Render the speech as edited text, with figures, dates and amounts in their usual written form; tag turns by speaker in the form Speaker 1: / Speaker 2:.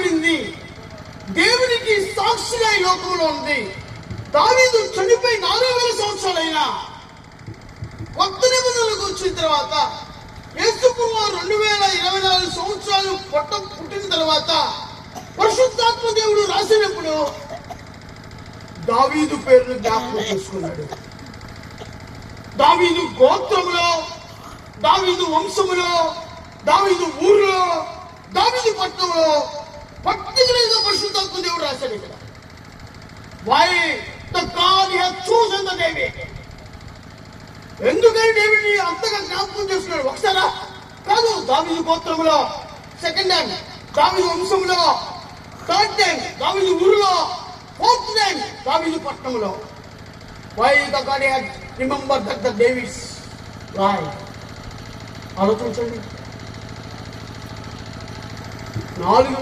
Speaker 1: రాయబడింది. దేవునికి సాక్షిగా ఈ లోకంలో ఉంది. దావీదు చనిపోయి 4000 సంవత్సరాలైనా కొత్త నిబంధనలకు వచ్చిన తర్వాత యేసుప్రభువు 2024 సంవత్సరాలు పుట్టిన తర్వాత పరిశుద్ధాత్మ దేవుడు రాసినప్పుడు దావీదు పేరును జ్ఞాపకం చేసుకున్నాడు. దావీదు గోత్రములో, దావీదు వంశములో, దావీదు ఊరిలో, దావీదు పట్టణంలో పర్టికులర్గా పరిశుద్ధాత్మ దేవుడు రాశాడు. ఇక్కడ why the God has chosen the David. ఎందుకని డేవిడ్ని అంతగా జ్ఞాపకం చేసుకున్నాడు? ఒకసారా కాదు, దావీదు గోత్రములో, సెకండ్ టైం దావీదు వంశములో, థర్డ్ టైం దావీదు ఊరిలో, ఫోర్త్ టైం దావీదు పట్టణంలో. why the God has remembered that the David's life. ఆలోచించండి. 4000